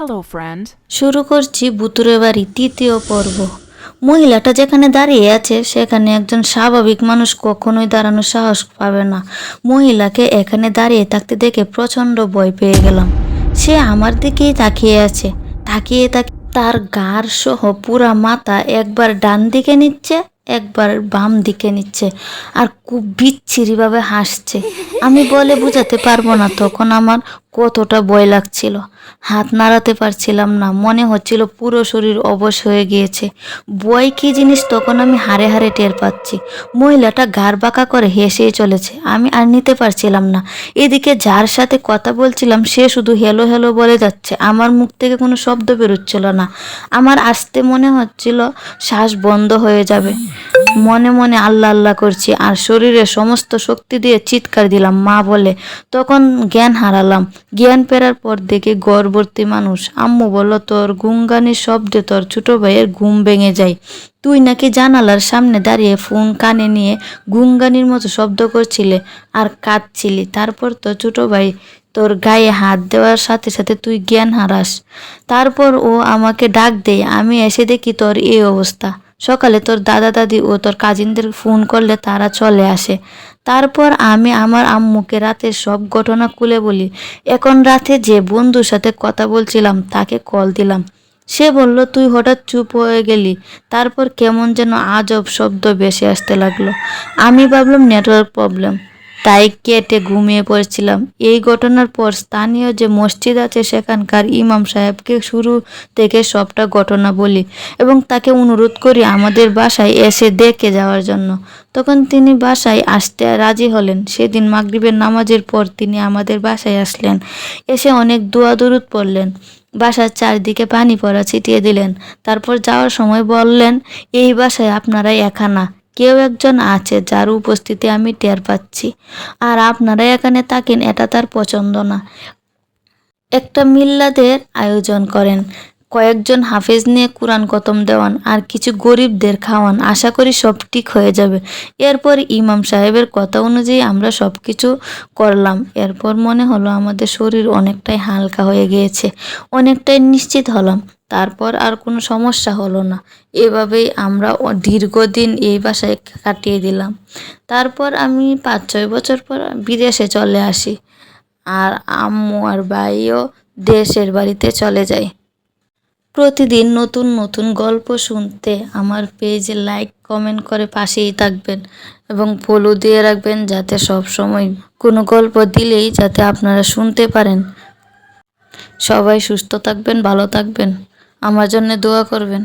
Hello, friend. শুরু করছি ভূতুরে বাড়ি তৃতীয় পর্ব। মহিলাটা যেখানে দাঁড়িয়ে আছে সেখানে একজন স্বাভাবিক মানুষ কখনোই দাঁড়ানোর সাহস পাবে না। মহিলাকে এখানে দাঁড়িয়ে থাকতে দেখে প্রচণ্ড ভয় পেয়ে গেলাম। সে আমার দিকেই তাকিয়ে আছে। তাকিয়ে তার গাড় সহ পুরা মাথা একবার ডান দিকে নিচ্ছে, একবার বাম দিকে নিচ্ছে, আর খুব বিচ্ছিরিভাবে হাসছে। আমি বলে বোঝাতে পারবো না তখন আমার কতটা ভয় লাগছিল। হাত নাড়াতে পারছিলাম না, মনে হচ্ছিল পুরো শরীর অবশ হয়ে গিয়েছে। ভয় কী জিনিস তখন আমি হাড়ে হাড়ে টের পাচ্ছি। মহিলাটা ঘাড় বাঁকা করে হেসেই চলেছে, আমি আর নিতে পারছিলাম না। এদিকে যার সাথে কথা বলছিলাম সে শুধু হেলো হেলো বলে যাচ্ছে, আমার মুখ থেকে কোনো শব্দ বেরোচ্ছিল না। আমার আসতে মনে হচ্ছিল শ্বাস বন্ধ হয়ে যাবে। মনে মনে আল্লাহ আল্লাহ করছি আর শরীরে সমস্ত শক্তি দিয়ে চিৎকার দিলাম মা বলে। তখন জ্ঞান হারালাম। জ্ঞান ফেরার পর দেখে গর্ভবতী মানুষ। আম্মু বলল, তোর গুঙ্গানির শব্দে তোর ছোটো ভাইয়ের ঘুম ভেঙে যায়। তুই নাকি জানালার সামনে দাঁড়িয়ে ফোন কানে নিয়ে গুঙ্গানির মতো শব্দ করছিলে আর কাঁদছিলি। তারপর তোর ছোটো ভাই তোর গায়ে হাত দেওয়ার সাথে সাথে তুই জ্ঞান হারাস। তারপর ও আমাকে ডাক দেয়, আমি এসে দেখি তোর এই অবস্থা। সকালে তোর দাদা দাদি ও তোর কাজিনদের ফোন করলে তারা চলে আসে। তারপর আমি আমার আম্মুকে রাতের সব ঘটনা খুলে বলি। এখন রাতে যে বন্ধুর সাথে কথা বলছিলাম তাকে কল দিলাম। সে বলল, তুই হঠাৎ চুপ হয়ে গেলি। তারপর কেমন যেন আজব শব্দ ভেসে আসতে লাগলো। আমি ভাবলাম নেটওয়ার্ক প্রবলেম, তাই কেটে ঘুমিয়ে পড়েছিলাম। এই ঘটনার পর স্থানীয় যে মসজিদ আছে সেখানকার ইমাম সাহেবকে শুরু থেকে সবটা ঘটনা বলি এবং তাকে অনুরোধ করি আমাদের বাসায় এসে দেখে যাওয়ার জন্য। তখন তিনি বাসায় আসতে রাজি হলেন। সেদিন মাগরিবের নামাজের পর তিনি আমাদের বাসায় আসলেন। এসে অনেক দোয়া দরুদ পড়লেন, বাসার চারদিকে পানি পড়া ছিটিয়ে দিলেন। তারপর যাওয়ার সময় বললেন, এই বাসায় আপনারাই একা না, কেউ একজন আছে যার উপস্থিতি আমি টের পাচ্ছি, আর আপনারা এখানে থাকেন এটা তার পছন্দ না। একটা মিল্লাদের আয়োজন করেন, কয়েকজন হাফেজ নিয়ে কোরআন খতম দেওয়ান আর কিছু গরিবদের খাওয়ান, আশা করি সব ঠিক হয়ে যাবে। এরপর ইমাম সাহেবের কথা অনুযায়ী আমরা সব কিছু করলাম। এরপর মনে হলো আমাদের শরীর অনেকটাই হালকা হয়ে গিয়েছে, অনেকটাই নিশ্চিত হলাম। তারপর আর কোনো সমস্যা হলো না। এভাবেই আমরা দীর্ঘদিন এই বাসায় কাটিয়ে দিলাম। তারপর আমি 5-6 বছর পর বিদেশে চলে আসি আর আম্মু আর ভাইও দেশের বাড়িতে চলে যায়। প্রতিদিন নতুন নতুন গল্প শুনতে আমার পেজে লাইক কমেন্ট করে পাশেই থাকবেন এবং ফলো দিয়ে রাখবেন যাতে সব সময় কোনো গল্প দিলেই যাতে আপনারা শুনতে পারেন। সবাই সুস্থ থাকবেন, ভালো থাকবেন, আমার জন্য দোয়া করবেন।